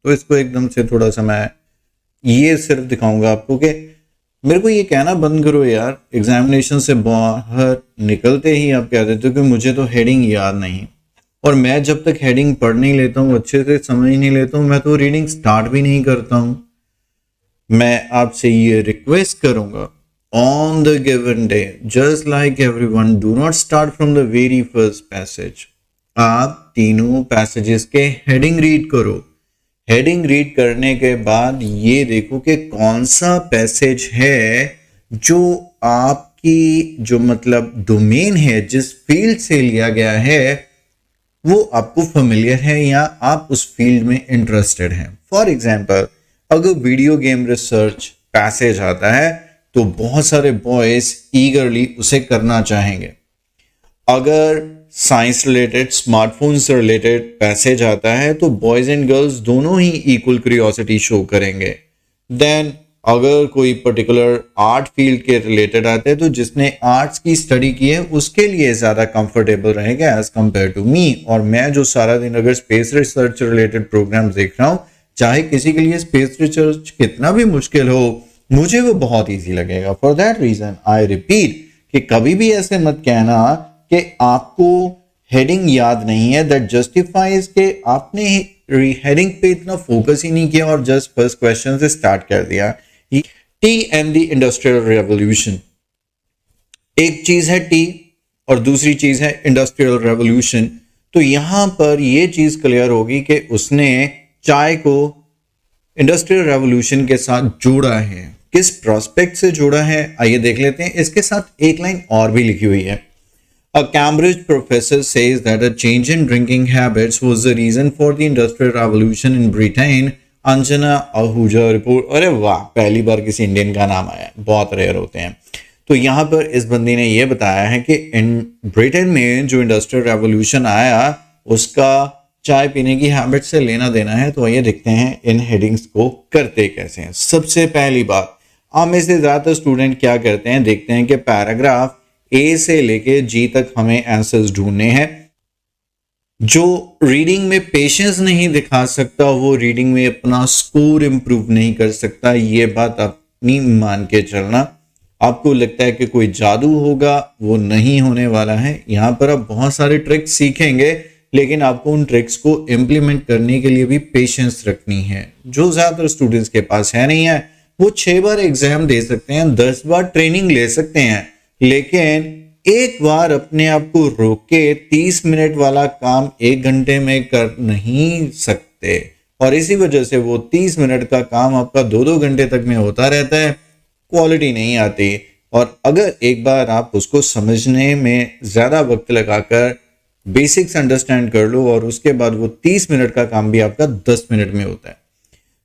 तो इसको एकदम से थोड़ा सा मैं ये सिर्फ दिखाऊंगा आपको कि मेरे को ये कहना बंद करो यार, एग्जामिनेशन से बाहर निकलते ही आप कह देते हो कि मुझे तो हेडिंग याद नहीं। और मैं जब तक हेडिंग पढ़ नहीं लेता हूँ, अच्छे से समझ नहीं लेता हूँ, मैं तो रीडिंग स्टार्ट भी नहीं करता हूँ। मैं आपसे ये रिक्वेस्ट करूंगा, on the given day just like everyone, do not start from the very first passage. आप तीनों पैसेजेस के हेडिंग रीड करो। हेडिंग रीड करने के बाद ये देखो कि कौन सा पैसेज है जो आपकी जो मतलब डोमेन है, जिस फील्ड से लिया गया है, वो आपको फेमिलियर है या आप उस फील्ड में इंटरेस्टेड हैं। फॉर एग्जाम्पल, अगर वीडियो गेम रिसर्च पैसेज आता है तो बहुत सारे बॉयज ईगरली उसे करना चाहेंगे। अगर साइंस रिलेटेड, स्मार्टफोन से रिलेटेड पैसेज आता है तो बॉयज एंड गर्ल्स दोनों ही इक्वल क्यूरियोसिटी शो करेंगे। देन अगर कोई पर्टिकुलर आर्ट फील्ड के रिलेटेड आते हैं तो जिसने आर्ट्स की स्टडी की है उसके लिए ज़्यादा कंफर्टेबल रहेगा एज कंपेयर टू मी। और मैं जो सारा दिन अगर स्पेस रिसर्च रिलेटेड प्रोग्राम देख रहा हूँ, चाहे किसी के लिए स्पेस रिसर्च कितना भी मुश्किल हो, मुझे वो बहुत ईजी लगेगा। For that reason I repeat कि कभी भी ऐसे मत कहना कि आपको हेडिंग याद नहीं है। दैट जस्टिफाइज के आपने हेडिंग पे इतना फोकस ही नहीं किया और जस्ट फर्स्ट क्वेश्चन से स्टार्ट कर दिया। T and the industrial revolution, एक चीज है टी और दूसरी चीज है इंडस्ट्रियल रेवोल्यूशन। तो यहां पर यह चीज क्लियर होगी कि उसने चाय को इंडस्ट्रियल रेवोल्यूशन के साथ जोड़ा है। किस प्रोस्पेक्ट से जोड़ा है आइए देख लेते हैं। इसके साथ एक लाइन और भी लिखी हुई है। A Cambridge professor says that a change in drinking habits was the reason for the Industrial Revolution in Britain. Anjana Ahuja report. अरे वाह, पहली बार किसी इंडियन का नाम आया, बहुत रेयर होते हैं। तो यहाँ पर इस बंदी ने यह बताया है कि इन ब्रिटेन में जो इंडस्ट्रियल रेवोल्यूशन आया उसका चाय पीने की हैबिट से लेना देना है। तो आइए देखते हैं इन हेडिंग्स को करते कैसे हैं। सबसे पहली बात, आप में से ज्यादातर स्टूडेंट क्या करते हैं, देखते हैं कि पैराग्राफ ए से लेके जी तक हमें आंसर्स ढूंढने हैं। जो रीडिंग में पेशेंस नहीं दिखा सकता वो रीडिंग में अपना स्कोर इंप्रूव नहीं कर सकता। ये बात अपनी मान के चलना। आपको लगता है कि कोई जादू होगा, वो नहीं होने वाला है। यहाँ पर आप बहुत सारे ट्रिक्स सीखेंगे लेकिन आपको उन ट्रिक्स को इम्प्लीमेंट करने के लिए भी पेशेंस रखनी है, जो ज्यादातर स्टूडेंट्स के पास है नहीं है। वो 6 बार एग्जाम दे सकते हैं, 10 बार ट्रेनिंग ले सकते हैं, लेकिन एक बार अपने आप को रोक के 30 मिनट वाला काम 1 घंटे में कर नहीं सकते। और इसी वजह से वो 30 मिनट का काम आपका 2-2 घंटे तक में होता रहता है, क्वालिटी नहीं आती। और अगर एक बार आप उसको समझने में ज्यादा वक्त लगाकर बेसिक्स अंडरस्टैंड कर लो और उसके बाद वो 30 मिनट का काम भी आपका 10 मिनट में होता है।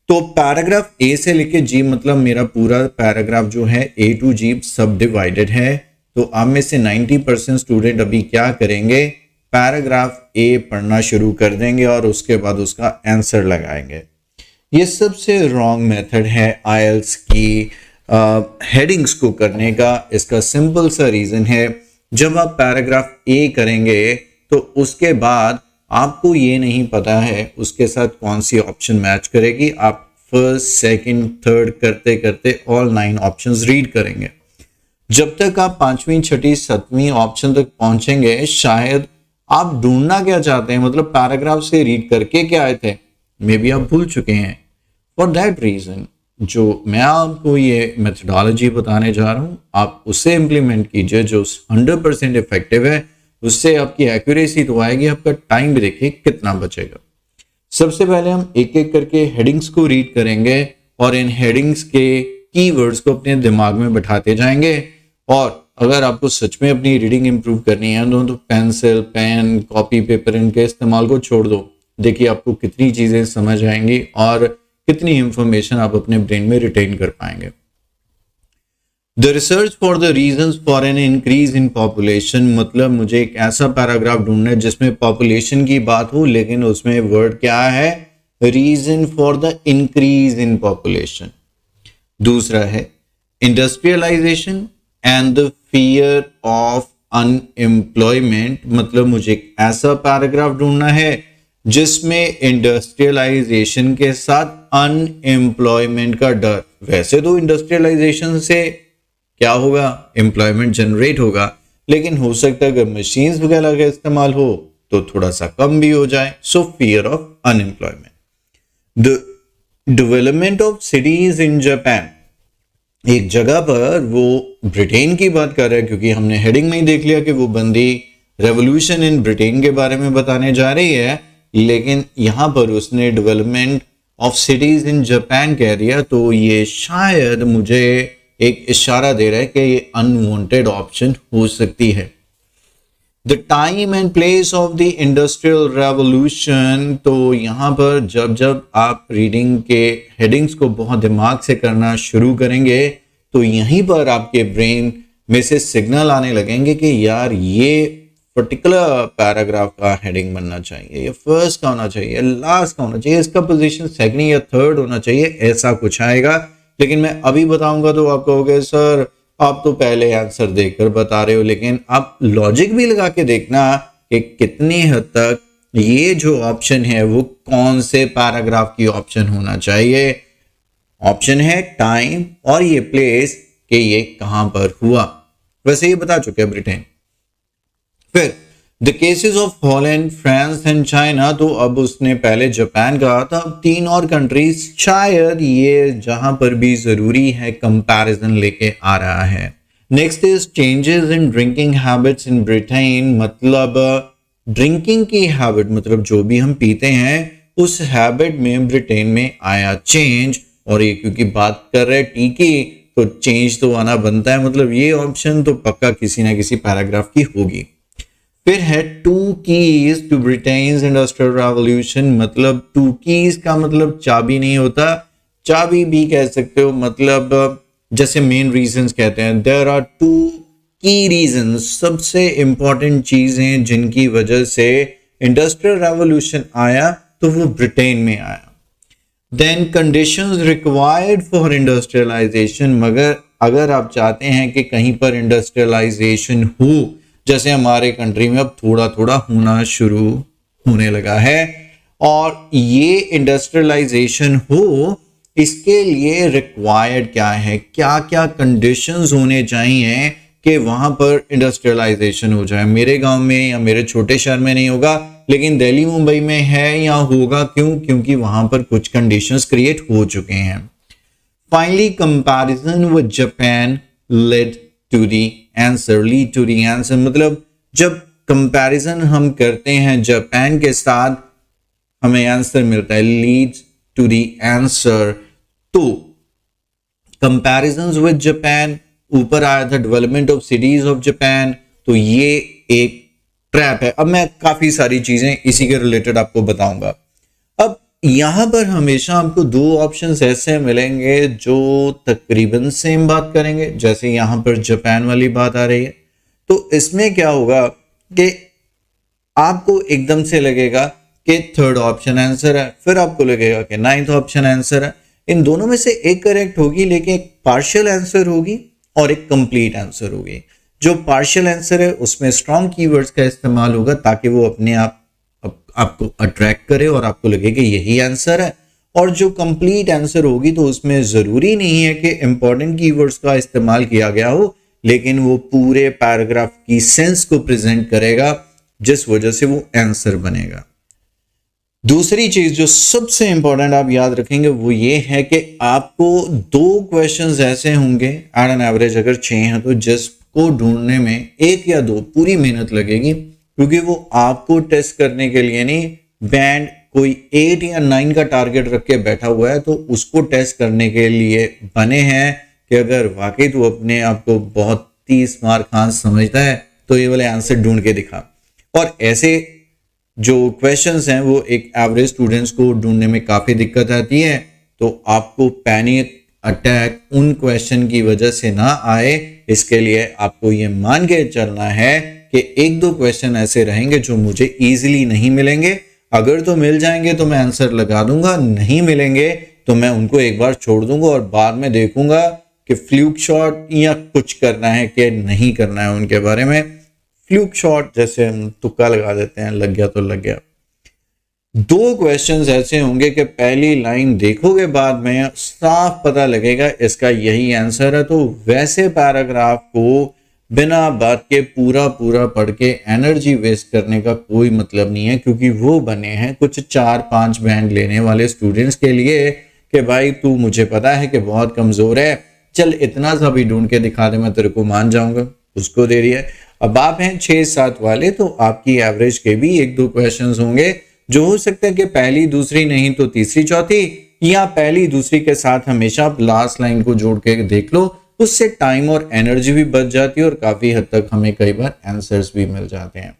तो पैराग्राफ ए से लेके जी, मतलब मेरा पूरा पैराग्राफ जो है ए टू जी सब डिवाइडेड है। तो आप में से 90% स्टूडेंट अभी क्या करेंगे, पैराग्राफ ए पढ़ना शुरू कर देंगे और उसके बाद उसका आंसर लगाएंगे। ये सबसे रॉन्ग मेथड है आईएलटीएस की हेडिंग्स को करने का। इसका सिंपल सा रीजन है, जब आप पैराग्राफ ए करेंगे तो उसके बाद आपको ये नहीं पता है उसके साथ कौन सी ऑप्शन मैच करेगी। आप फर्स्ट, सेकंड, थर्ड करते करते ऑल 9 ऑप्शंस रीड करेंगे। जब तक आप 5वीं, 6ठी, 7वीं ऑप्शन तक पहुंचेंगे, शायद आप ढूंढना क्या चाहते हैं, मतलब पैराग्राफ से रीड करके क्या आए थे, मे बी आप भूल चुके हैं। फॉर दैट रीजन जो मैं आपको ये मेथडोलॉजी बताने जा रहा हूं, आप उसे इंप्लीमेंट कीजिए जो 100% इफेक्टिव है। उससे आपकी एक्यूरेसी तो आएगी, आपका टाइम भी देखिए कितना बचेगा। सबसे पहले हम एक एक करके हेडिंग्स को रीड करेंगे और इन हेडिंग्स के कीवर्ड्स को अपने दिमाग में बैठाते जाएंगे। और अगर आपको सच में अपनी रीडिंग इंप्रूव करनी है तो पेंसिल, पेन, कॉपी, पेपर इनके इस्तेमाल को छोड़ दो। देखिए आपको कितनी चीजें समझ आएंगी और कितनी इंफॉर्मेशन आप अपने ब्रेन में रिटेन कर पाएंगे। The research for the reasons for an increase in population, मतलब मुझे एक ऐसा पैराग्राफ ढूंढना है जिसमें पॉपुलेशन की बात हो, लेकिन उसमें वर्ड क्या है, reason for the increase in population. दूसरा है industrialisation and the fear of unemployment, मतलब मुझे एक ऐसा पैराग्राफ ढूंढना है जिसमें इंडस्ट्रियलाइजेशन के साथ अनएम्प्लॉयमेंट का डर। वैसे तो इंडस्ट्रियलाइजेशन से क्या होगा, एम्प्लॉयमेंट जनरेट होगा, लेकिन हो सकता है अगर मशीन्स वगैरह का इस्तेमाल हो तो थोड़ा सा कम भी हो जाए। सो fear of unemployment. The development of cities in Japan, एक जगह पर वो ब्रिटेन की बात कर रहा है, क्योंकि हमने हेडिंग में ही देख लिया कि वो बंदी रेवोल्यूशन इन ब्रिटेन के बारे में बताने जा रही है, लेकिन यहां पर उसने development of cities in Japan कह दिया, तो ये शायद मुझे एक इशारा दे रहा है कि ये अनवांटेड ऑप्शन हो सकती है। The time and place of the industrial revolution, तो यहां पर जब जब आप रीडिंग के हेडिंग्स को बहुत दिमाग से करना शुरू करेंगे तो यहीं पर आपके ब्रेन में से सिग्नल आने लगेंगे कि यार ये पर्टिकुलर पैराग्राफ का हेडिंग बनना चाहिए, ये फर्स्ट का होना चाहिए, लास्ट का होना चाहिए, इसका पोजीशन सेकंड या थर्ड होना चाहिए, ऐसा कुछ आएगा। लेकिन मैं अभी बताऊंगा तो आप कहोगे सर आप तो पहले आंसर देकर बता रहे हो, लेकिन आप लॉजिक भी लगा के देखना कि कितनी हद तक ये जो ऑप्शन है वो कौन से पैराग्राफ की ऑप्शन होना चाहिए। ऑप्शन है टाइम और ये प्लेस कि ये कहां पर हुआ, वैसे ये बता चुके हैं ब्रिटेन। फिर the cases of Holland, France and China, तो अब उसने पहले जापान कहा था, अब 3 और कंट्रीज, शायद ये जहां पर भी जरूरी है कंपैरिजन लेके आ रहा है। Next is changes in drinking habits in Britain, मतलब ड्रिंकिंग की हैबिट, मतलब जो भी हम पीते हैं उस हैबिट में ब्रिटेन में आया चेंज। और ये क्योंकि बात कर रहे टी की तो चेंज तो आना बनता है, मतलब ये ऑप्शन तो पक्का किसी ना किसी पैराग्राफ की होगी। फिर है two keys to Britain's industrial revolution, मतलब टू कीज का मतलब चाबी नहीं होता, चाबी भी कह सकते हो, मतलब जैसे मेन रीजंस कहते हैं, देयर आर 2 की रीजंस, सबसे इंपॉर्टेंट चीजें जिनकी वजह से इंडस्ट्रियल रेवोल्यूशन आया तो वो ब्रिटेन में आया। Then conditions required for industrialisation, मगर अगर आप चाहते हैं कि कहीं पर इंडस्ट्रियलाइजेशन हो, जैसे हमारे कंट्री में अब थोड़ा थोड़ा होना शुरू होने लगा है, और ये इंडस्ट्रियलाइजेशन हो इसके लिए रिक्वायर्ड क्या है, क्या क्या कंडीशंस होने चाहिए कि वहां पर इंडस्ट्रियलाइजेशन हो जाए। मेरे गांव में या मेरे छोटे शहर में नहीं होगा, लेकिन दिल्ली मुंबई में है या होगा, क्यों? क्योंकि वहां पर कुछ कंडीशंस क्रिएट हो चुके हैं। Finally comparison with Japan led to the answer, lead to the answer, मतलब जब कंपैरिजन हम करते हैं जापान के साथ हमें आंसर मिलता है, लीड्स टू दी आंसर। तो कंपैरिजंस विद जापान, ऊपर आया था development of cities of Japan, तो ये एक ट्रैप है। अब मैं काफी सारी चीजें इसी के रिलेटेड आपको बताऊंगा। अब यहां पर हमेशा आपको 2 ऑप्शंस ऐसे मिलेंगे जो तकरीबन सेम बात करेंगे, जैसे यहां पर जापान वाली बात आ रही है। तो इसमें क्या होगा कि आपको एकदम से लगेगा कि 3rd ऑप्शन आंसर है, फिर आपको लगेगा कि 9th ऑप्शन आंसर है। इन दोनों में से एक करेक्ट होगी, लेकिन एक पार्शियल आंसर होगी और एक कंप्लीट आंसर होगी। जो पार्शियल आंसर है उसमें स्ट्रॉन्ग कीवर्ड्स का इस्तेमाल होगा ताकि वो अपने आप आपको अट्रैक्ट करे और आपको लगे कि यही आंसर है। और जो कंप्लीट आंसर होगी तो उसमें जरूरी नहीं है कि इंपॉर्टेंट कीवर्ड्स का इस्तेमाल किया गया हो, लेकिन वो पूरे पैराग्राफ की सेंस को प्रेजेंट करेगा, जिस वजह से वो आंसर बनेगा। दूसरी चीज जो सबसे इंपॉर्टेंट आप याद रखेंगे वो ये है कि आपको 2 क्वेश्चंस ऐसे होंगे एट एन एवरेज, अगर 6 हैं तो जिसको ढूंढने में 1 या 2 पूरी मेहनत लगेगी, क्योंकि वो आपको टेस्ट करने के लिए नहीं, बैंड कोई 8 या 9 का टारगेट रख के बैठा हुआ है, तो उसको टेस्ट करने के लिए बने हैं कि अगर वाकई तू अपने आप को बहुत ही स्मार्ट खान समझता है तो ये वाले आंसर ढूंढ के दिखा। और ऐसे जो क्वेश्चंस हैं वो एक एवरेज स्टूडेंट्स को ढूंढने में काफ़ी दिक्कत आती है, तो आपको पैनिक अटैक उन क्वेश्चन की वजह से ना आए, इसके लिए आपको ये मान के चलना है कि 1-2 क्वेश्चन ऐसे रहेंगे जो मुझे इजीली नहीं मिलेंगे, अगर तो मिल जाएंगे तो मैं आंसर लगा दूंगा, नहीं मिलेंगे तो मैं उनको एक बार छोड़ दूंगा और बाद में देखूंगा कि फ्लूक शॉट या कुछ करना है कि नहीं करना है उनके बारे में। फ्लूक शॉट जैसे हम तुक्का लगा देते हैं, लग गया तो लग गया। दो क्वेश्चंस ऐसे होंगे कि पहली लाइन देखोगे बाद में साफ पता लगेगा इसका यही आंसर है। तो वैसे पैराग्राफ को बिना बात के पूरा पूरा पढ़ के एनर्जी वेस्ट करने का कोई मतलब नहीं है, क्योंकि वो बने हैं कुछ 4-5 बैंड लेने वाले स्टूडेंट्स के लिए कि भाई तू मुझे पता है कि बहुत कमजोर है, चल इतना सा भी ढूंढ के दिखा दे, मैं तेरे को मान जाऊंगा। उसको दे रही है। अब आप हैं 6-7 वाले, तो आपकी एवरेज के भी 1-2 क्वेश्चंस होंगे जो हो सकता है कि पहली दूसरी नहीं तो तीसरी चौथी, या पहली दूसरी के साथ हमेशा आप लास्ट लाइन को जोड़ के देख लो। उससे टाइम और एनर्जी भी बच जाती है और काफी हद तक हमें कई बार आंसर्स भी मिल जाते हैं।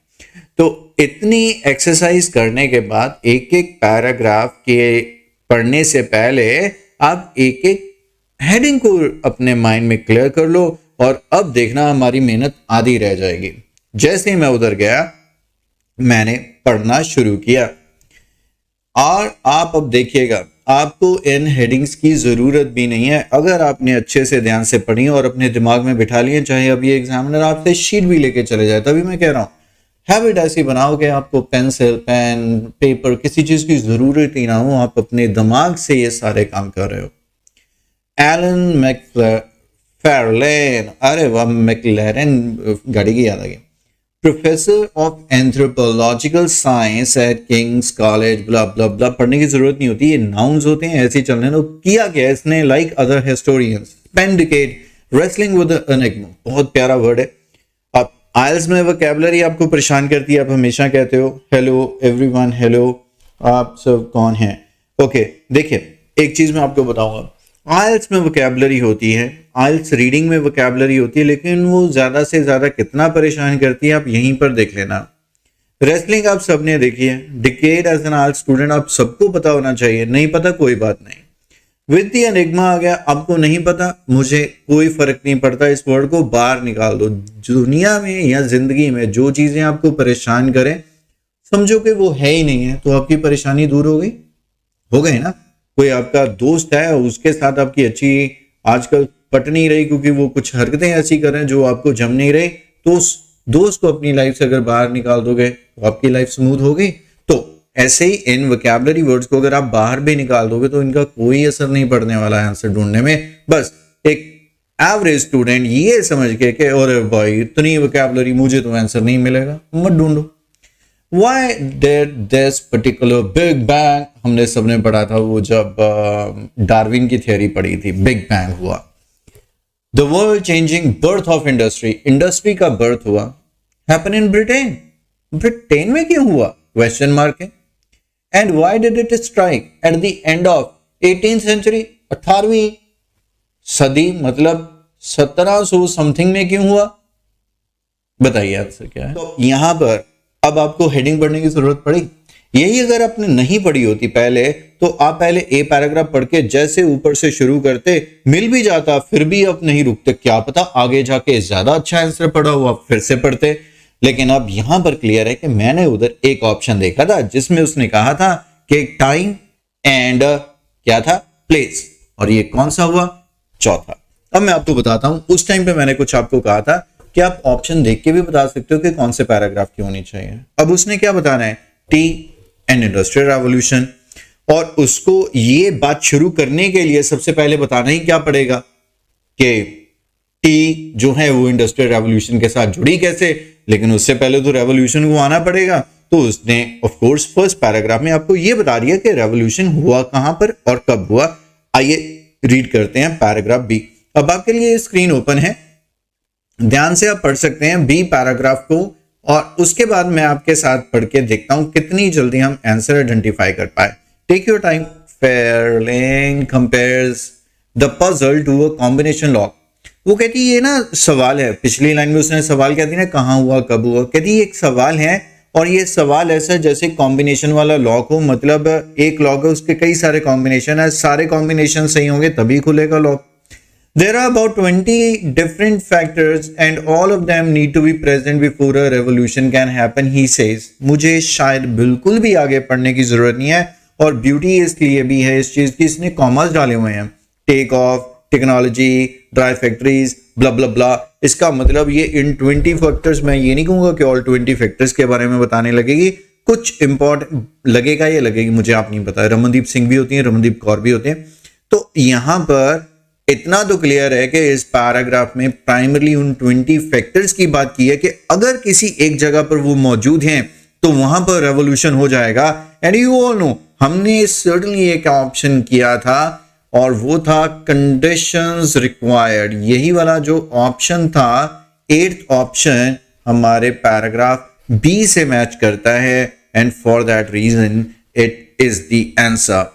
तो इतनी एक्सरसाइज करने के बाद एक एक पैराग्राफ के पढ़ने से पहले आप एक एक हेडिंग को अपने माइंड में क्लियर कर लो, और अब देखना हमारी मेहनत आधी रह जाएगी। जैसे ही मैं उधर गया मैंने पढ़ना शुरू किया, और आप अब देखिएगा आपको इन हेडिंग्स की जरूरत भी नहीं है अगर आपने अच्छे से ध्यान से पढ़ी और अपने दिमाग में बिठा लिए। चाहे अभी एग्जामिनर आपसे शीट भी लेके चले जाए, तभी मैं कह रहा हूँ हैबिट ऐसी बनाओ कि आपको पेंसिल पेन पेपर किसी चीज की जरूरत ही ना हो, आप अपने दिमाग से ये सारे काम कर रहे हो। एलन मैकफार्लेन, अरे वाह, मैकलैरन गाड़ी की याद आ गई, professor of anthropological science at King's College, blah blah blah. पढ़ने की जरूरत नहीं होती, ये नाउन्स होते हैं, ऐसे ही चलने दो। किया क्या इसने, like other historians spend decade wrestling with the enigma, बहुत प्यारा वर्ड है। अब आइल्स में वोकैबुलरी आपको परेशान करती है, आप हमेशा कहते हो हेलो एवरीवन, हेलो आप सब कौन हैं। ओके देखिए एक चीज मैं आपको बताऊंगा, आइल्स में वोकैबुलरी होती है, आइल्स रीडिंग में वोकैबुलरी होती है, लेकिन वो ज्यादा से ज्यादा कितना परेशान करती है आप यहीं पर देख लेना। रेसलिंग आप सबने देखी है, decade as an IELTS student आप सबको पता होना चाहिए, नहीं पता कोई बात नहीं। विद द एनिग्मा आ गया, आपको नहीं पता, मुझे कोई फर्क नहीं पड़ता, इस वर्ड को बाहर निकाल दो। दुनिया में या जिंदगी में जो चीजें आपको परेशान करें समझो कि वो है ही नहीं है, तो आपकी परेशानी दूर हो गई ना। कोई आपका दोस्त है, उसके साथ आपकी अच्छी आजकल पट नहीं रही क्योंकि वो कुछ हरकतें ऐसी कर रहे हैं जो आपको जम नहीं रही, तो उस दोस्त को अपनी लाइफ से अगर बाहर निकाल दोगे तो आपकी लाइफ स्मूथ हो गई। तो ऐसे ही इन वोकैबुलरी वर्ड्स को अगर आप बाहर भी निकाल दोगे तो इनका कोई असर नहीं पड़ने वाला है आंसर ढूंढने में। बस एक एवरेज स्टूडेंट ये समझ के कि अरे भाई इतनी वोकैबुलरी मुझे तो आंसर नहीं मिलेगा, मत ढूंढो। Why did this particular Big Bang, हमने सबने पढ़ा था वो जब डार्विन की थ्योरी पढ़ी थी, बिग बैंग हुआ। The world changing birth of industry, industry का बर्थ हुआ, happen in Britain, ब्रिटेन में क्यों हुआ क्वेश्चन मार्क है। And why did it strike at the end of 18th century, 18वीं सदी, मतलब 1700 समथिंग में क्यों हुआ, बताइए आंसर क्या है। तो यहां पर अब आपको हेडिंग पढ़ने की जरूरत पड़ी, यही अगर आपने नहीं पढ़ी होती पहले तो आप पहले ए पैराग्राफ पढ़ के जैसे ऊपर से शुरू करते, मिल भी जाता फिर भी आप नहीं रुकते, क्या पता आगे जाके ज्यादा अच्छा आंसर पढ़ा हो आप फिर से पढ़ते। लेकिन अब यहां पर क्लियर है कि मैंने उधर एक ऑप्शन देखा था जिसमें उसने कहा था कि टाइम एंड क्या था, प्लेस, और ये कौन सा हुआ, चौथा। अब मैं आपको बताता हूं, उस टाइम पे मैंने कुछ आपको कहा था कि आप ऑप्शन देख के भी बता सकते हो कि कौन से पैराग्राफ की होनी चाहिए। अब उसने क्या बताना है, टी एंड इंडस्ट्रियल रेवोल्यूशन, और उसको ये बात शुरू करने के लिए सबसे पहले बताना ही क्या पड़ेगा कि टी जो है वो इंडस्ट्रियल रेवोल्यूशन के साथ जुड़ी कैसे, लेकिन उससे पहले तो रेवोल्यूशन को आना पड़ेगा। तो उसने ऑफ कोर्स फर्स्ट पैराग्राफ में आपको ये बता दिया कि रेवोल्यूशन हुआ कहां पर और कब हुआ। आइए रीड करते हैं पैराग्राफ बी। अब आपके लिए स्क्रीन ओपन है, ध्यान से आप पढ़ सकते हैं बी पैराग्राफ को, और उसके बाद मैं आपके साथ पढ़ के देखता हूं कितनी जल्दी हम आंसर आइडेंटिफाई कर पाए। Take your time. Ferling compares the puzzle to a combination lock. वो कहती है ये ना सवाल है, पिछली लाइन में उसने सवाल कहती है ना कहां हुआ कब हुआ, कहती है एक सवाल है और ये सवाल ऐसा जैसे कॉम्बिनेशन वाला लॉक हो, मतलब एक लॉक है उसके कई सारे कॉम्बिनेशन है, सारे कॉम्बिनेशन सही होंगे तभी खुलेगा lock. There are about 20 different factors and all of them need to be present before a revolution can happen, he says. मुझे शायद बिल्कुल भी आगे पढ़ने की जरूरत नहीं है, और ब्यूटी इसलिए भी है इस चीज की, इसने कॉमर्स डाले हुए हैं, take off, technology, dry factories, blah blah blah. इसका मतलब ये इन 20 फैक्टर्स, मैं ये नहीं कहूंगा कि ऑल 20 फैक्टर्स के बारे में बताने लगेगी, कुछ इंपॉर्टेंट लगेगा या लगेगी मुझे आप नहीं पता, रमनदीप सिंह भी होती हैं, रमनदीप कौर भी होते हैं। तो यहां पर इतना तो क्लियर है कि इस पैराग्राफ में प्राइमरली उन 20 फैक्टर्स की बात की है कि अगर किसी एक जगह पर वो मौजूद हैं तो वहां पर रेवोल्यूशन हो जाएगा। एंड यू ऑल नो हमने सर्टेनली एक ऑप्शन किया था और वो था कंडीशंस रिक्वायर्ड। यही वाला जो ऑप्शन था 8th ऑप्शन हमारे पैराग्राफ बी से मैच करता है and for that reason it is the answer.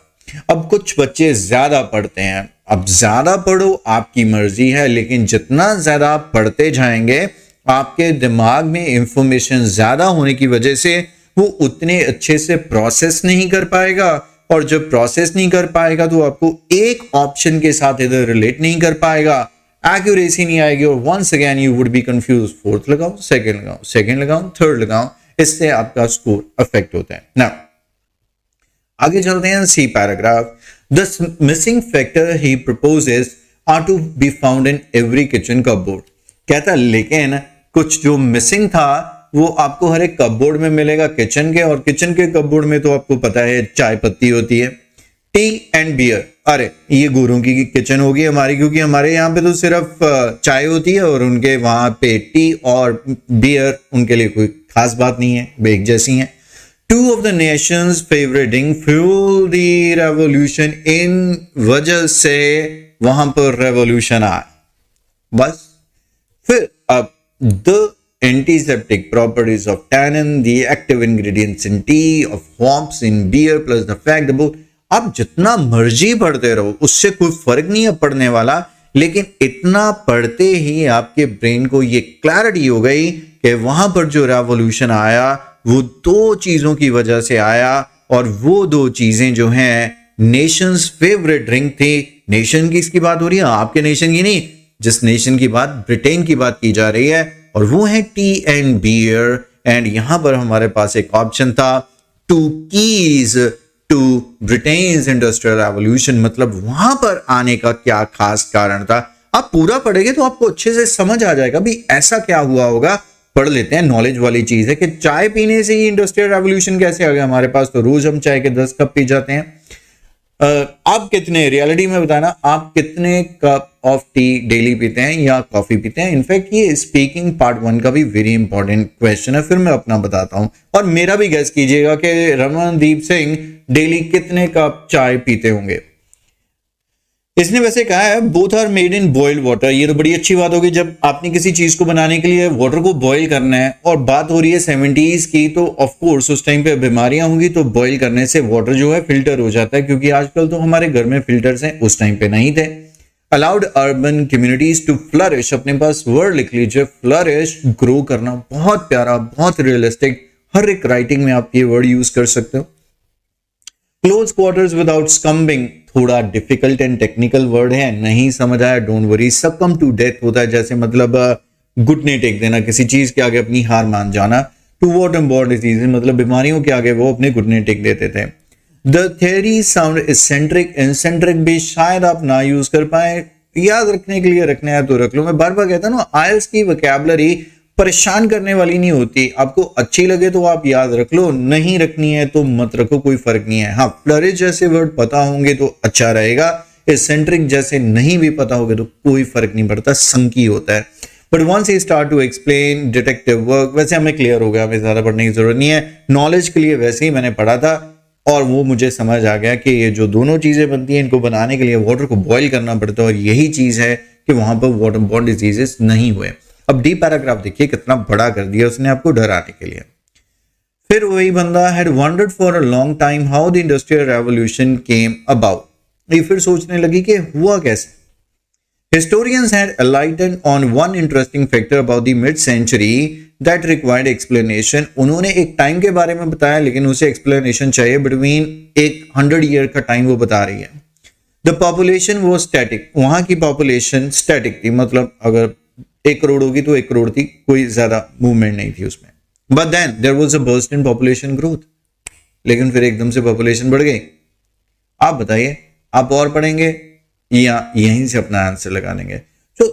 अब कुछ बच्चे ज्यादा पढ़ते हैं, अब ज्यादा पढ़ो आपकी मर्जी है, लेकिन जितना ज्यादा आप पढ़ते जाएंगे आपके दिमाग में इंफॉर्मेशन ज्यादा होने की वजह से वो उतने अच्छे से प्रोसेस नहीं कर पाएगा, और जब प्रोसेस नहीं कर पाएगा तो आपको एक ऑप्शन के साथ इधर रिलेट नहीं कर पाएगा, एक्यूरेसी नहीं आएगी और once again you would be confuse. Fourth लगाओ, सेकंड लगाओ, थर्ड लगाओ, इससे आपका स्कोर अफेक्ट होता है ना। आगे चलते हैं C paragraph. The missing factor he proposes are to be found in every kitchen cupboard. कहता लेकिन कुछ जो मिसिंग था वो आपको हर एक कपबोर्ड में मिलेगा किचन के, और किचन के कपबोर्ड में तो आपको पता है चाय पत्ती होती है, टी एंड बियर। अरे ये गोरों की किचन होगी हमारी, क्योंकि हमारे यहाँ पे तो सिर्फ चाय होती है और उनके वहां पे टी और बियर उनके लिए कोई खास बात नहीं है, एक जैसी हैं। Two of the nations favoriting fuel the revolution, इन वजह से वहां पर रेवोल्यूशन आया। बस फिर अब the antiseptic properties of tannin, the active ingredients in tea, of hops in beer, plus the fact about आप जितना मर्जी पढ़ते रहो उससे कोई फर्क नहीं है पढ़ने वाला, लेकिन इतना पढ़ते ही आपके ब्रेन को ये क्लैरिटी हो गई कि वहां पर जो रेवोल्यूशन आया वो दो चीजों की वजह से आया, और वो दो चीजें जो हैं नेशंस फेवरेट ड्रिंक थी। नेशन की इसकी बात हो रही है, आपके नेशन की नहीं, जिस नेशन की बात, ब्रिटेन की बात की जा रही है, और वो है टी एंड बियर। एंड यहां पर हमारे पास एक ऑप्शन था two keys to Britain's industrial revolution, मतलब वहां पर आने का क्या खास कारण था। आप पूरा पढ़ेंगे तो आपको अच्छे से समझ आ जाएगा भी ऐसा क्या हुआ होगा। पढ़ लेते हैं, नॉलेज वाली चीज है कि चाय पीने से ही इंडस्ट्रियल रेवोल्यूशन कैसे आ गया हमारे पास, तो रोज हम चाय के 10 कप पी जाते हैं। आप कितने, रियलिटी में बताना, आप कितने कप ऑफ टी डेली पीते हैं या कॉफी पीते हैं। इनफैक्ट ये स्पीकिंग पार्ट 1 का भी वेरी इंपॉर्टेंट क्वेश्चन है, फिर मैं अपना बताता हूं, और मेरा भी गेस कीजिएगा कि रमनदीप सिंह डेली कितने कप चाय पीते होंगे। इसने वैसे कहा है both are made in boiled water. ये तो बड़ी अच्छी बात होगी, जब आपने किसी चीज को बनाने के लिए वाटर को बॉईल करना है, और बात हो रही है 70s की, तो ऑफ कोर्स उस टाइम पे बीमारियां होंगी, तो बॉईल करने से वाटर जो है फिल्टर हो जाता है, क्योंकि आजकल तो हमारे घर में फिल्टर्स हैं, उस टाइम पे नहीं थे। Allowed urban communities to flourish, अपने पास वर्ड लिख लीजिए, फ्लरिश, ग्रो करना, बहुत प्यारा, बहुत रियलिस्टिक, हर एक राइटिंग में आप ये वर्ड यूज कर सकते हो। क्लोज क्वार्टर्स विदाउट स्कम्बिंग, थोड़ा डिफिकल्ट एंड टेक्निकल वर्ड है, नहीं समझ आया don't worry. Succumb to death होता है, जैसे मतलब घुटने टेक देना, किसी चीज के आगे अपनी हार मान जाना। टू वॉटम बॉर्ड डिजीज, मतलब बीमारियों के आगे वो अपने घुटने टेक देते थे। The theory sound eccentric, eccentric भी शायद आप ना यूज कर पाए, याद रखने के लिए रखना है तो रख लो। मैं बार बार कहता हूं ना, आइल्स की वोकैबुलरी परेशान करने वाली नहीं होती, आपको अच्छी लगे तो आप याद रख लो, नहीं रखनी है तो मत रखो, कोई फर्क नहीं है। हाँ, फ्लरिश जैसे वर्ड पता होंगे तो अच्छा रहेगा, एसेंट्रिक जैसे नहीं भी पता होगे तो कोई फर्क नहीं पड़ता, संकी होता है। But once he start to explain detective work, वैसे हमें क्लियर हो गया, हमें ज्यादा पढ़ने की जरूरत नहीं है, नॉलेज के लिए वैसे ही मैंने पढ़ा था, और वो मुझे समझ आ गया कि ये जो दोनों चीजें बनती हैं इनको बनाने के लिए वाटर को बॉईल करना पड़ता है, और यही चीज है कि वहां पर वाटर बॉर्न डिजीजेस नहीं हुए। अब डी पैराग्राफ देखिए कितना बड़ा कर दिया उसने आपको डराने के लिए। फिर वही बंदा had wondered for a long time how the industrial revolution came about. ये फिर सोचने लगी कि हुआ कैसे। Historians had enlightened on one interesting factor about the mid-century that required explanation. उन्होंने एक टाइम के बारे में बताया, लेकिन उसे एक्सप्लेनेशन चाहिए। बिटवीन एक 100 ईयर का टाइम वो बता रही है। The population was static. वहां की पॉपुलेशन स्टैटिक थी, मतलब अगर 1 करोड़ होगी तो 1 करोड़ थी, कोई ज्यादा मूवमेंट नहीं थी उसमें। But then there was a burst in population growth. लेकिन फिर एकदम से पॉपुलेशन बढ़ गई। आप बताइए, आप और पढ़ेंगे या यहीं से अपना आंसर लगा देंगे। So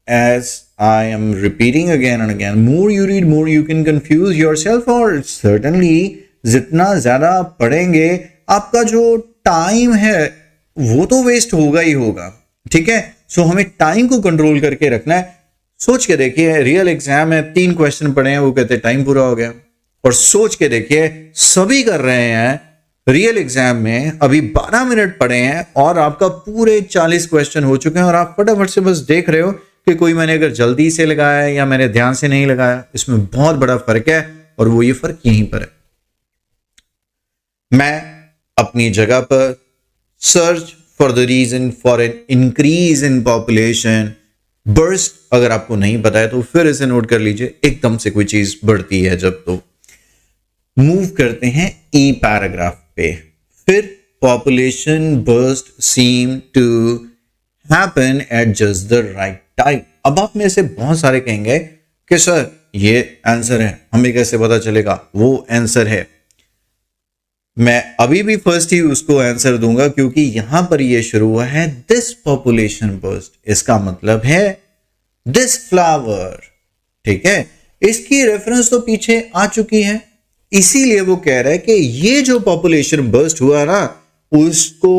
as I am repeating again and again, more you read, more you can confuse yourself, or certainly जितना ज्यादा आप पढ़ेंगे आपका जो टाइम है वो तो वेस्ट होगा ही होगा, ठीक है। सो हमें टाइम को कंट्रोल करके रखना है। सोच के देखिए, रियल एग्जाम है, 3 क्वेश्चन पढ़े हैं, वो कहते हैं टाइम पूरा हो गया। और सोच के देखिए, सभी कर रहे हैं रियल एग्जाम में अभी 12 मिनट पढ़े हैं और आपका पूरे 40 क्वेश्चन हो चुके हैं और आप फटाफट से बस देख रहे हो कि कोई मैंने अगर जल्दी से लगाया है या मैंने ध्यान से नहीं लगाया। इसमें बहुत बड़ा फर्क है और वो ये फर्क यहीं पर है। मैं अपनी जगह पर search for the reason for an increase in population burst, अगर आपको नहीं पता है तो फिर इसे नोट कर लीजिए, एकदम से कोई चीज बढ़ती है जब, तो मूव करते हैं ई पैराग्राफ पे। फिर population burst seem to happen at just the right time. अब आप में से बहुत सारे कहेंगे कि सर ये आंसर है, हमें कैसे पता चलेगा वो आंसर है। मैं अभी भी फर्स्ट ही उसको आंसर दूंगा क्योंकि यहां पर ये शुरू हुआ है दिस पॉपुलेशन बर्स्ट, इसका मतलब है दिस फ्लावर, ठीक है। इसकी रेफरेंस तो पीछे आ चुकी है, इसीलिए वो कह रहा है कि ये जो पॉपुलेशन बर्स्ट हुआ ना उसको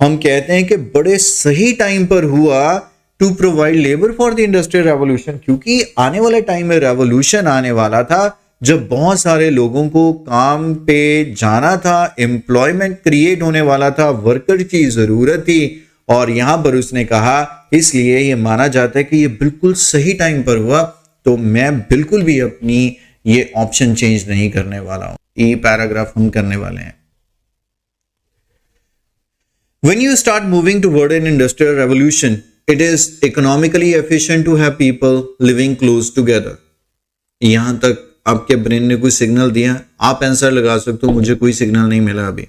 हम कहते हैं कि बड़े सही टाइम पर हुआ to provide labour for the industrial revolution, क्योंकि आने वाले टाइम में रेवोल्यूशन आने वाला था जब बहुत सारे लोगों को काम पे जाना था, एम्प्लॉयमेंट क्रिएट होने वाला था, वर्कर की जरूरत थी। और यहां पर उसने कहा, इसलिए ये माना जाता है कि ये बिल्कुल सही टाइम पर हुआ, तो मैं बिल्कुल भी अपनी ये ऑप्शन चेंज नहीं करने वाला हूं। ये पैराग्राफ हम करने वाले हैं। When you start moving toward an industrial revolution, it is economically efficient to have people living close together. यहां तक आपके ब्रेन ने कोई सिग्नल दिया, आप आंसर लगा सकते हो, मुझे कोई सिग्नल नहीं मिला अभी।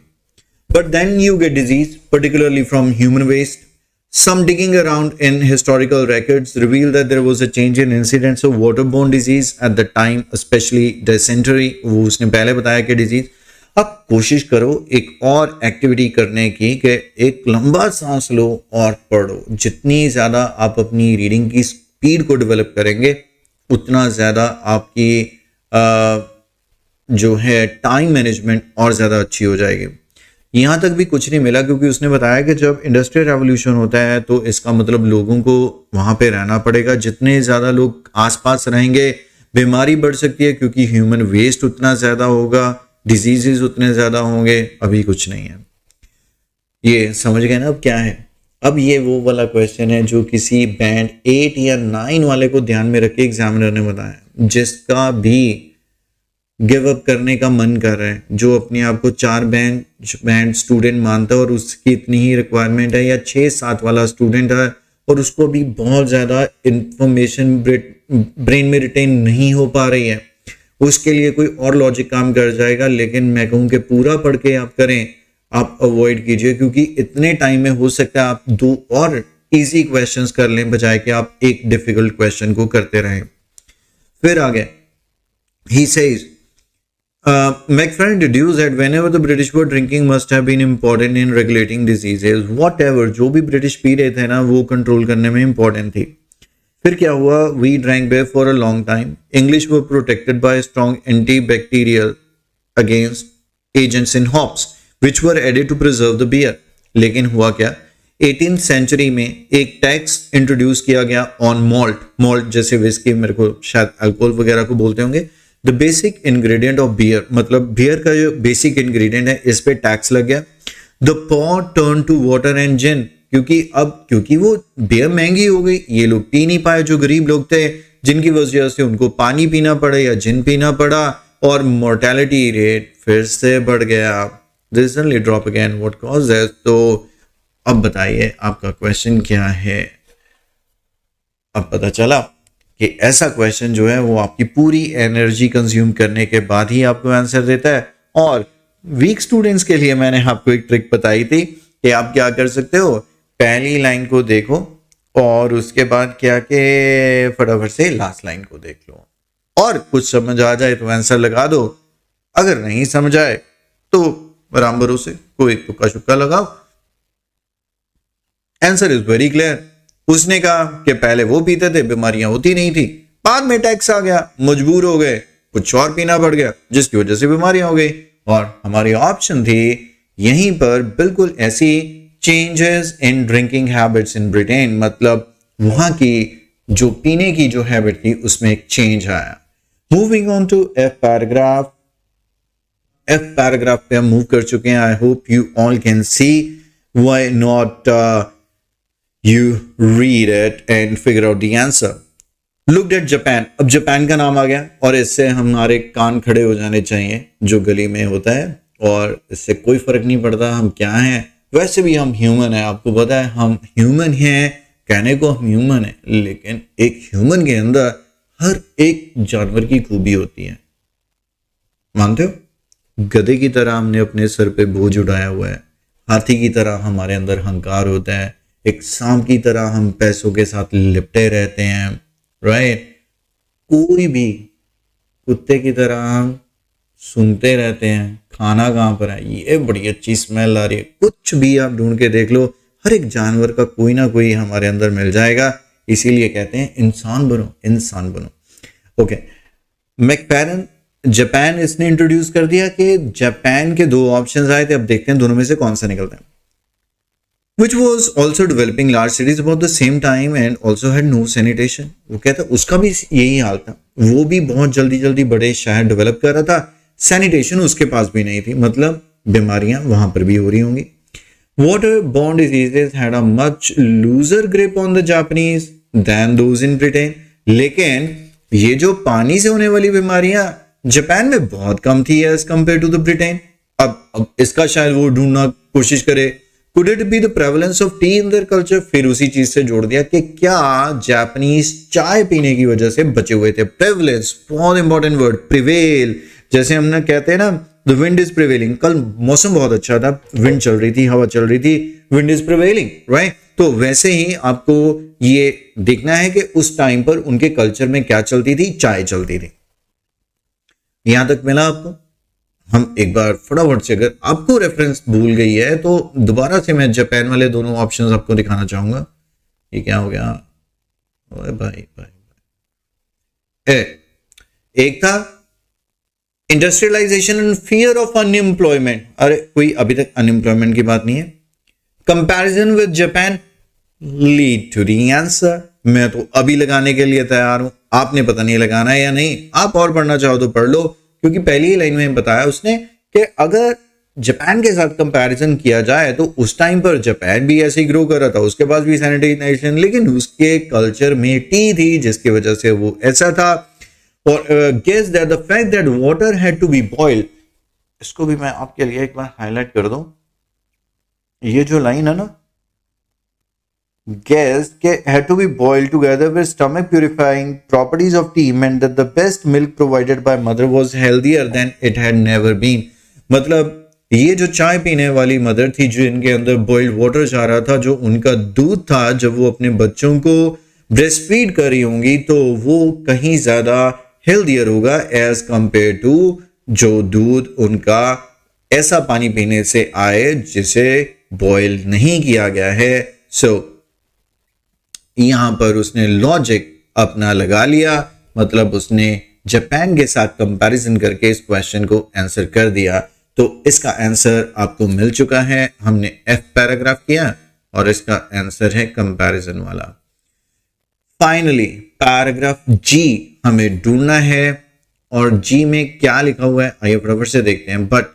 But then you get disease, particularly from human waste. Some digging around in historical records reveal that there was a change in incidence of waterborne disease at the time, especially dysentery. वो उसने पहले बताया कि disease. अब कोशिश करो एक और एक्टिविटी करने की कि एक लंबा सांस लो और पढ़ो। जितनी ज़्यादा आप अपनी रीडिंग की स्पीड को डेवलप करेंगे उतना ज़्यादा आपकी जो है टाइम मैनेजमेंट और ज़्यादा अच्छी हो जाएगी। यहाँ तक भी कुछ नहीं मिला क्योंकि उसने बताया कि जब इंडस्ट्रियल रेवोल्यूशन होता है तो इसका मतलब लोगों को वहाँ पे रहना पड़ेगा। जितने ज़्यादा लोग आसपास रहेंगे बीमारी बढ़ सकती है क्योंकि ह्यूमन वेस्ट उतना ज़्यादा होगा, डिजीजेस उतने ज़्यादा होंगे। अभी कुछ नहीं है, ये समझ गए ना अब क्या है। अब ये वो वाला क्वेश्चन है जो किसी बैंड 8 या 9 वाले को ध्यान में रख के एग्जामिनर ने बताया, जिसका भी गिव अप करने का मन कर रहा है, जो अपने आप को 4 बैंड स्टूडेंट मानता है और उसकी इतनी ही रिक्वायरमेंट है, या 6-7 वाला स्टूडेंट है और उसको भी बहुत ज़्यादा इंफॉर्मेशन ब्रेन में रिटेन नहीं हो पा रही है, उसके लिए कोई और लॉजिक काम कर जाएगा। लेकिन मैं कहूँ कि पूरा पढ़ के आप करें, आप अवॉइड कीजिए क्योंकि इतने टाइम में हो सकता है आप 2 और इजी क्वेश्चंस कर लें बजाय कि आप एक डिफिकल्ट क्वेश्चन को करते रहें। फिर आगे he says McFarlane deduced that whenever the British were drinking must have been important in regulating diseases. Whatever, जो भी ब्रिटिश पी रहे थे ना वो कंट्रोल करने में इंपॉर्टेंट थी। फिर क्या हुआ, we drank beer for a long time. English were protected by strong antibacterial against agents in hops, which were added to preserve the beer. लेकिन हुआ क्या, 18th सेंचुरी में एक टैक्स इंट्रोड्यूस किया गया ऑन मॉल्ट जैसे विस्की, मेरे को शायद अल्कोहल वगैरह को बोलते होंगे। The basic ingredient of beer, मतलब बियर का जो बेसिक इंग्रेडिएंट है इस पे टैक्स लग गया। The pot turn to water and gin, क्योंकि वो बियर महंगी हो गई, ये लोग पी नहीं पाए, जो गरीब लोग थे जिनकी वजह से उनको पानी पीना पड़ा या जिन पीना पड़ा, और मोर्टेलिटी रेट फिर से बढ़ गया। Recently drop again, what cause that. तो अब बताइए आपका क्वेश्चन क्या है। अब पता चला कि ऐसा क्वेश्चन जो है वो आपकी पूरी एनर्जी कंज्यूम करने के बाद ही आपको आंसर देता है। और वीक स्टूडेंट्स के लिए मैंने आपको एक ट्रिक बताई थी कि आप क्या कर सकते हो, पहली लाइन को देखो और उसके बाद क्या के फटाफट से लास्ट लाइन को देख लो, और कुछ समझ आ जाए तो आंसर लगा दो, अगर नहीं समझ आए तो राम भरोसे कोई तुक्का शुक्का लगाओ। Answer is very clear. उसने कहा कि पहले वो पीते थे, बीमारियां होती नहीं थी, बाद में टैक्स आ गया, मजबूर हो गए, कुछ और पीना पड़ गया जिसकी वजह से बीमारियां हो गई। और हमारी ऑप्शन थी यहीं पर बिल्कुल ऐसी changes in drinking habits in Britain, मतलब वहां की जो पीने की जो हैबिट थी उसमें एक चेंज आया। Moving on to F paragraph पे हम मूव कर चुके हैं। I hope you all can see, why not you read it and figure out the answer. Looked at Japan, अब जापान का नाम आ गया और इससे हमारे कान खड़े हो जाने चाहिए जो गली में होता है, और इससे कोई फर्क नहीं पड़ता हम क्या हैं, वैसे भी हम ह्यूमन है। आपको पता है हम ह्यूमन हैं, कहने को हम ह्यूमन है, लेकिन एक ह्यूमन के अंदर हर एक जानवर की खूबी होती है, मानते हो? गधे की तरह हमने अपने सर पे बोझ उठाया हुआ है, हाथी की तरह हमारे अंदर अहंकार होता है, एक सांप की तरह हम पैसों के साथ लिपटे रहते हैं, राइट? कोई भी कुत्ते की तरह हम सुनते रहते हैं खाना कहाँ पर है, ये बड़ी अच्छी स्मेल आ रही है, कुछ भी आप ढूंढ के देख लो, हर एक जानवर का कोई ना कोई हमारे अंदर मिल जाएगा। इसीलिए कहते हैं इंसान बनो, इंसान बनो। ओके, मैकफेरन जापान इसने इंट्रोड्यूस कर दिया कि जापान के दो ऑप्शंस आए थे, अब देखते हैं दोनों में से कौन सा निकलता है। Which was also developing large cities about the same time and also had no sanitation। वो कहता उसका भी यही हाल था, वो भी बहुत जल्दी जल्दी बड़े शहर डेवलप कर रहा था, सैनिटेशन उसके पास भी नहीं थी, मतलब बीमारियां वहां पर भी हो रही होंगी। Waterborne diseases had a much looser grip on the Japanese than those in Britain। लेकिन ये जो पानी से होने वाली बीमारियां जापान में बहुत कम थी as compare to the Britain. अब इसका शायद वो ढूंढना कोशिश करे, could it be the prevalence of tea in their culture? फिर उसी चीज से जोड़ दिया कि क्या जापानीज चाय पीने की वजह से बचे हुए थे। प्रेवलेंस बहुत इंपॉर्टेंट वर्ड, प्रिवेल, जैसे हमने कहते हैं ना द विंड इज प्रिवेलिंग, कल मौसम बहुत अच्छा था, विंड चल रही थी, हवा चल रही थी, विंड इज प्रिवेलिंग, राइट? तो वैसे ही आपको ये देखना है कि उस टाइम पर उनके कल्चर में क्या चलती थी, चाय चलती थी। यहां तक मिला आपको? हम एक बार फटाफट से, अगर आपको रेफरेंस भूल गई है तो दोबारा से मैं जापान वाले दोनों ऑप्शंस आपको दिखाना चाहूंगा। ये क्या हो गया? ओए भाई भाई, एक था industrialisation and fear of unemployment. अरे कोई अभी तक अनएम्प्लॉयमेंट की बात नहीं है। Comparison with Japan lead to the answer. मैं तो अभी लगाने के लिए तैयार हूं, आपने पता नहीं लगाना है या नहीं। आप और पढ़ना चाहो तो पढ़ लो, क्योंकि पहली ही लाइन में बताया उसने कि अगर जापान के साथ कंपैरिजन किया जाए तो उस टाइम पर जापान भी ऐसे ही ग्रो कर रहा था, उसके पास भी सैनिटाइजेशन, लेकिन उसके कल्चर में टी थी जिसकी वजह से वो ऐसा था। और guess that the fact that water had to be boiled, इसको भी मैं आपके लिए एक बार हाईलाइट कर दूं। ये जो लाइन है ना, guessed के had to be boiled together with stomach purifying properties of tea meant that the best milk provided by mother was healthier than it had never been। मतलब ये जो चाय पीने वाली मदर थी, जो इनके अंदर बॉइल्ड वाटर जा रहा था, जो उनका दूध था, जब वो अपने बच्चों को ब्रेस्ट फीड कर रही होंगी तो वो कहीं ज्यादा हेल्दियर होगा एज कंपेयर टू जो दूध उनका ऐसा पानी पीने से आए जिसे बॉयल नहीं किया गया है। सो यहां पर उसने लॉजिक अपना लगा लिया, मतलब उसने जापान के साथ कंपैरिजन करके इस क्वेश्चन को आंसर कर दिया। तो इसका आंसर आपको मिल चुका है, हमने एफ पैराग्राफ किया और इसका आंसर है कंपैरिजन वाला। फाइनली पैराग्राफ जी हमें ढूंढना है, और जी में क्या लिखा हुआ है आइए फटाफट से देखते हैं। But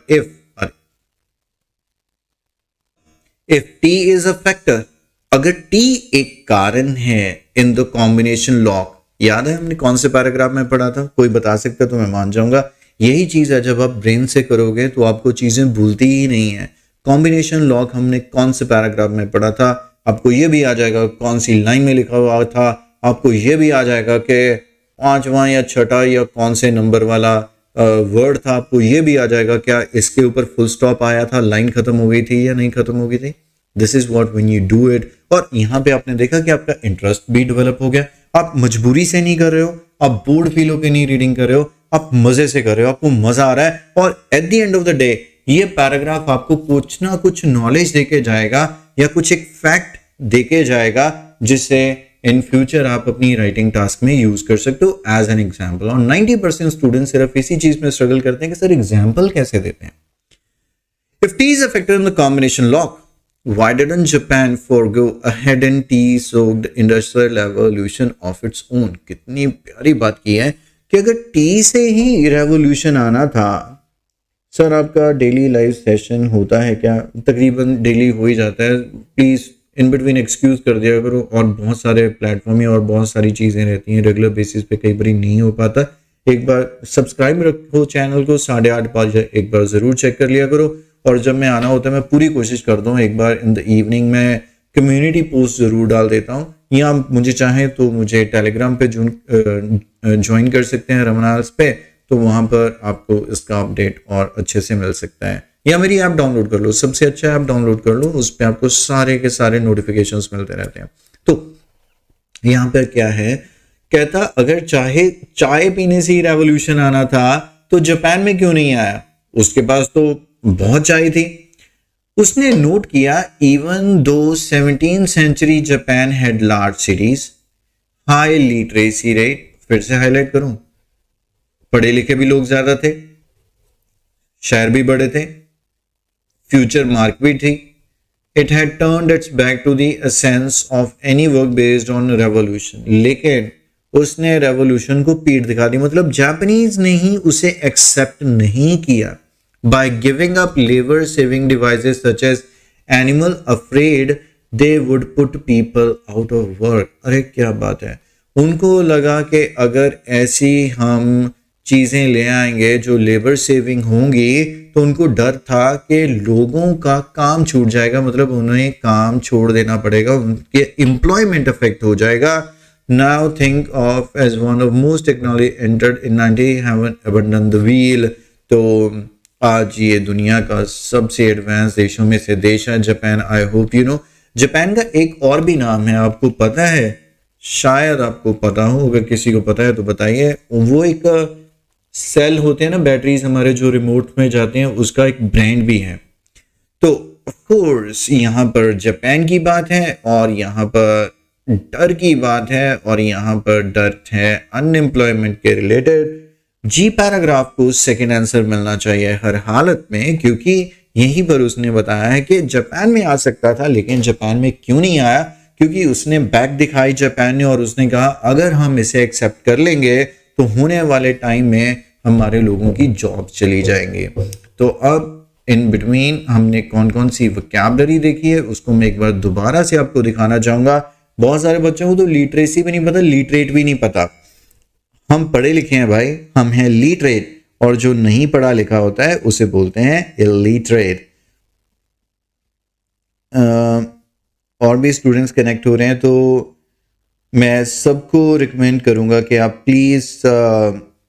if T is a factor, अगर टी एक कारण है इन द कॉम्बिनेशन लॉक, याद है हमने कौन से पैराग्राफ में पढ़ा था? कोई बता सकता तो मैं मान जाऊंगा। यही चीज है, जब आप ब्रेन से करोगे तो आपको चीजें भूलती ही नहीं है। कॉम्बिनेशन लॉक हमने कौन से पैराग्राफ में पढ़ा था, आपको यह भी आ जाएगा कौन सी लाइन में लिखा हुआ था, आपको यह भी आ जाएगा कि 5वां या 6ठा या कौन से नंबर वाला वर्ड था, आपको यह भी आ जाएगा क्या इसके ऊपर फुल स्टॉप आया था, लाइन खत्म हो गई थी या नहीं खत्म हो गई थी। This is what when you do it. और यहां पे आपने देखा कि आपका इंटरेस्ट भी डेवलप हो गया, आप मजबूरी से नहीं कर रहे हो, आप बोर्ड फील होकर नहीं रीडिंग कर रहे हो, आप मजे से कर रहे हो, आपको मजा आ रहा है। और at the end of the day ये पैराग्राफ आपको कुछ ना कुछ नॉलेज देके जाएगा या कुछ एक फैक्ट देके जाएगा जिससे इन फ्यूचर आप अपनी राइटिंग टास्क में यूज कर सकते हो एज एन एग्जाम्पल। और 90% स्टूडेंट सिर्फ इसी चीज में स्ट्रगल करते हैं कि सर एग्जाम्पल कैसे देते हैं। If tea is a factor in the combination lock, why didn't Japan forego ahead in tea-soaked industrial evolution of its own? कितनी प्यारी बात की है कि अगर टी से ही रेवोल्यूशन आना था, सर आपका डेली लाइव सेशन होता है क्या? तकरीबन डेली हो ही जाता है, प्लीज़ इन बिटवीन एक्सक्यूज़ कर दिया करो। और बहुत सारे प्लेटफॉर्म और बहुत सारी चीज़ें रहती हैं, रेगुलर बेसिस पे कई बार नहीं हो पाता। एक बार सब्सक्राइब रखो चैनल को, 8:30 एक बार ज़रूर चेक कर लिया करो। और जब मैं आना होता है मैं पूरी कोशिश करता हूँ एक बार इन द इवनिंग में कम्युनिटी पोस्ट ज़रूर डाल देता हूँ, या मुझे चाहे तो मुझे टेलीग्राम पे ज्वाइन कर सकते हैं रमनास पे, तो वहाँ पर आपको इसका अपडेट और अच्छे से मिल सकता है। या मेरी ऐप डाउनलोड कर लो, सबसे अच्छा ऐप डाउनलोड कर लो, उस पर आपको सारे के सारे नोटिफिकेशंस मिलते रहते हैं। तो यहाँ पर क्या है, कहता अगर चाहे चाय पीने से ही रेवोल्यूशन आना था तो जापान में क्यों नहीं आया? उसके पास तो बहुत चाय थी। उसने नोट किया even though 17th century Japan had large cities, high literacy rate, फिर से हाईलाइट करूं, पढ़े लिखे भी लोग ज्यादा थे, शहर भी बड़े थे, फ्यूचर मार्क भी थी। It had turned its back to the essence of any work based on revolution. लेकिन उसने रेवोल्यूशन को पीठ दिखा दी, मतलब जापानीज ने ही उसे एक्सेप्ट नहीं किया। By giving up labor-saving devices such as animal afraid, they would put people out of work. अरे क्या बात है, उनको लगा कि अगर ऐसी हम चीज़ें ले आएंगे जो लेबर सेविंग होंगी तो उनको डर था कि लोगों का काम छूट जाएगा, मतलब उन्हें काम छोड़ देना पड़ेगा, उनके एम्प्लॉयमेंट अफेक्ट हो जाएगा। Now think of as one of most technology entered in 90 haven't abandoned the wheel। तो आज ये दुनिया का सबसे एडवांस देशों में से देश है Japan. I hope you know Japan का एक और भी नाम है, आपको पता है? शायद आपको पता हो, अगर किसी को पता है तो बताइए। वो एक सेल होते हैं ना, बैटरीज हमारे जो रिमोट में जाते हैं, उसका एक ब्रांड भी है। तो ऑफ कोर्स यहाँ पर जापान की बात है और यहाँ पर डर की बात है, और यहाँ पर डर है अनएम्प्लॉयमेंट के रिलेटेड। जी पैराग्राफ को सेकंड आंसर मिलना चाहिए हर हालत में, क्योंकि यहीं पर उसने बताया है कि जापान में आ सकता था, लेकिन जापान में क्यों नहीं आया? क्योंकि उसने बैक दिखाई जापान ने, और उसने कहा अगर हम इसे एक्सेप्ट कर लेंगे तो होने वाले टाइम में हमारे लोगों की जॉब चली जाएंगी। तो अब इन बिटवीन हमने कौन कौन सी वोकैबुलरी देखी है उसको मैं एक बार दोबारा से आपको दिखाना चाहूंगा। बहुत सारे बच्चों को तो लिटरेसी भी नहीं पता, लिटरेट भी नहीं पता। हम पढ़े लिखे हैं भाई, हम हैं लिटरेट, और जो नहीं पढ़ा लिखा होता है उसे बोलते हैं इलिटरेट। और भी स्टूडेंट्स कनेक्ट हो रहे हैं, तो मैं सबको रिकमेंड करूंगा कि आप प्लीज़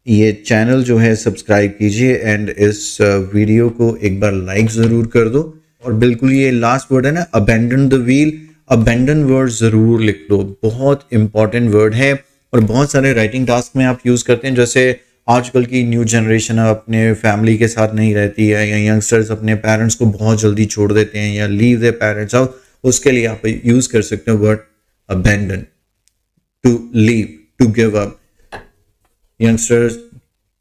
ये चैनल जो है सब्सक्राइब कीजिए एंड इस वीडियो को एक बार लाइक ज़रूर कर दो। और बिल्कुल ये लास्ट वर्ड है ना, abandon the wheel, abandon word ज़रूर लिख लो, बहुत इंपॉर्टेंट वर्ड है और बहुत सारे राइटिंग टास्क में आप यूज़ करते हैं। जैसे आजकल की न्यू जनरेशन अपने फैमिली के साथ नहीं रहती है, या यंगस्टर्स अपने पेरेंट्स को बहुत जल्दी छोड़ देते हैं या लीव देयर पेरेंट्स आउट, उसके लिए आप यूज़ कर सकते हो word abandon, to leave, to give up. Youngsters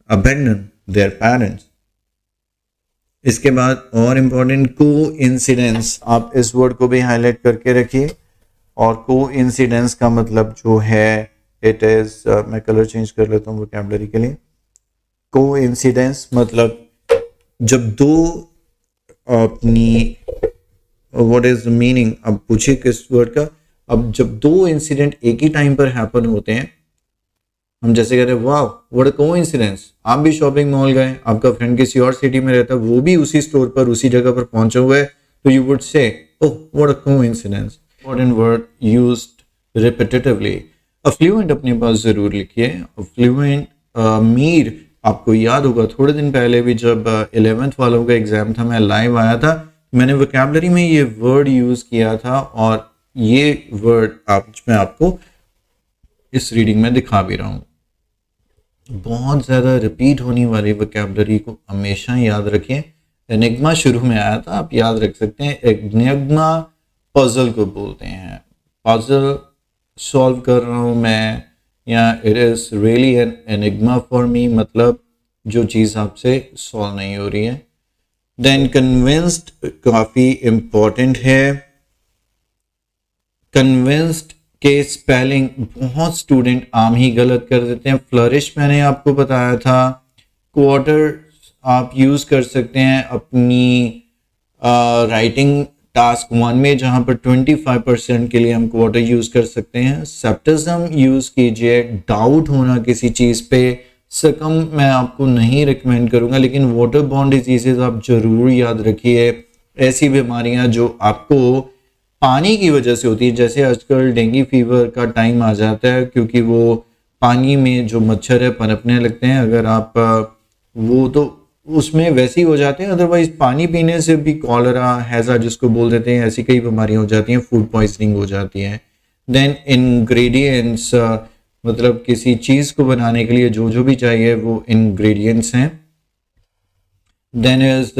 abandon their parents. इसके बाद और इम्पोर्टेंट कोइंसिडेंस, आप इस वर्ड को भी हाईलाइट करके रखिए। और कोइंसिडेंस का मतलब जो है इट इज, मैं कलर चेंज कर लेता हूँ वोकैबुलरी के लिए। कोइंसिडेंस मतलब जब दो अपनी, व्हाट इज द मीनिंग, अब पूछिए किस वर्ड का। अब जब दो इंसिडेंट एक ही टाइम पर हैपन होते हैं, हम जैसे कहते हैं वाह व्हाट अ कोइंसिडेंस, आप भी शॉपिंग मॉल गए, आपका फ्रेंड किसी और सिटी में रहता है, वो भी उसी स्टोर पर उसी जगह पर पहुंचा हुआ है, तो you would say oh what a coincidence. Important word used repetitively. Affluent अपने पास जरूर लिखिए। अफ्लुएंट मीर, आपको याद होगा थोड़े दिन पहले भी जब 11th वालों का एग्जाम था, मैं लाइव आया था, मैंने वोकैबुलरी में ये वर्ड यूज किया था, और ये वर्ड मैं आपको इस रीडिंग में दिखा भी रहा हूँ। बहुत ज़्यादा रिपीट होने वाली वोकैबुलरी को हमेशा याद रखें। एनिग्मा शुरू में आया था, आप याद रख सकते हैं। एनिग्मा पजल को बोलते हैं। पजल सॉल्व कर रहा हूँ मैं, या it is really an enigma for me, मतलब जो चीज़ आपसे सॉल्व नहीं हो रही है। देन कन्विंस्ड काफ़ी इम्पोर्टेंट है। कन्विंस्ड के स्पेलिंग बहुत स्टूडेंट आम ही गलत कर देते हैं। फ्लरिश मैंने आपको बताया था। क्वार्टर आप यूज़ कर सकते हैं अपनी राइटिंग टास्क 1 में, जहां पर 25% के लिए हम क्वार्टर यूज़ कर सकते हैं। सेप्टिज्म यूज़ कीजिए। डाउट होना किसी चीज़ पे, सकम मैं आपको नहीं रिकमेंड करूंगा, लेकिन वाटर बॉर्न डिजीजेज आप जरूर याद रखिए। ऐसी बीमारियां जो आपको पानी की वजह से होती है, जैसे आजकल डेंगू फीवर का टाइम आ जाता है, क्योंकि वो पानी में जो मच्छर है पनपने लगते हैं। अगर आप वो तो उसमें वैसे ही हो जाते हैं, अदरवाइज पानी पीने से भी कॉलरा, हैजा जिसको बोल देते हैं, ऐसी कई बीमारियां हो जाती हैं, फूड पॉइजनिंग हो जाती है। देन इंग्रेडिएंट्स, मतलब किसी चीज़ को बनाने के लिए जो जो भी चाहिए वो इंग्रेडिएंट्स हैं। देन इज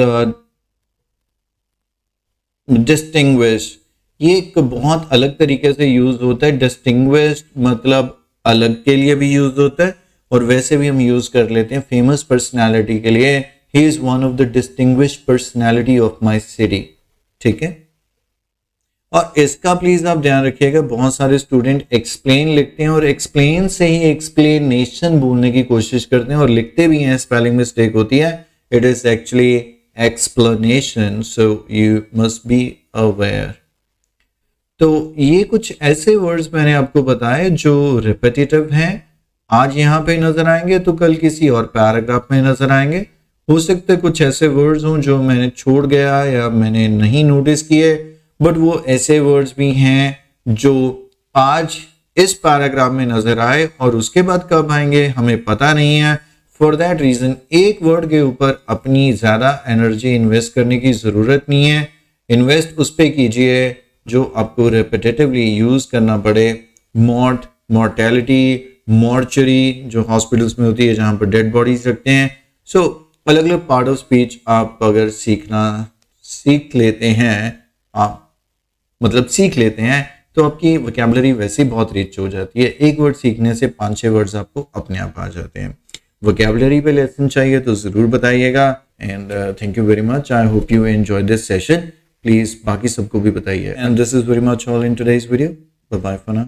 डिस्टिंग्विश, ये एक बहुत अलग तरीके से यूज होता है। डिस्टिंग्विश्ड मतलब अलग के लिए भी यूज होता है, और वैसे भी हम यूज कर लेते हैं फेमस पर्सनालिटी के लिए। He is one of the distinguished personality of my city. ठीक है, और इसका प्लीज आप ध्यान रखिएगा, बहुत सारे स्टूडेंट एक्सप्लेन लिखते हैं और एक्सप्लेन से ही एक्सप्लेनेशन बोलने की कोशिश करते हैं और लिखते भी हैं, स्पेलिंग मिस्टेक होती है। It is actually explanation, so you must be aware. तो ये कुछ ऐसे वर्ड्स मैंने आपको बताए जो रिपीटेटिव हैं, आज यहाँ पे नजर आएंगे तो कल किसी और पैराग्राफ में नजर आएंगे। हो सकता है कुछ ऐसे वर्ड्स हों जो मैंने छोड़ गया या मैंने नहीं नोटिस किए, बट वो ऐसे वर्ड्स भी हैं जो आज इस पैराग्राफ में नजर आए और उसके बाद कब आएंगे हमें पता नहीं है। फॉर दैट रीजन एक वर्ड के ऊपर अपनी ज्यादा एनर्जी इन्वेस्ट करने की जरूरत नहीं है। इन्वेस्ट उस पर कीजिए जो आपको रिपीटेटिवली यूज करना पड़े। मॉर्ट, मॉर्टेलिटी, मॉर्चरी जो हॉस्पिटल्स में होती है जहां पर डेड बॉडीज रखते हैं। सो अलग अलग पार्ट ऑफ स्पीच आप अगर सीख लेते हैं, आप मतलब सीख लेते हैं, तो आपकी वोकैबुलरी वैसे ही बहुत रिच हो जाती है। एक वर्ड सीखने से 5-6 वर्ड्स आपको अपने आप आ जाते हैं। वोकैबुलरी पे लेसन चाहिए तो जरूर बताइएगा। And thank you very much, I hope you enjoy this session. Please बाकी सबको भी बताइए। And this is very much all in today's video. Bye bye for now.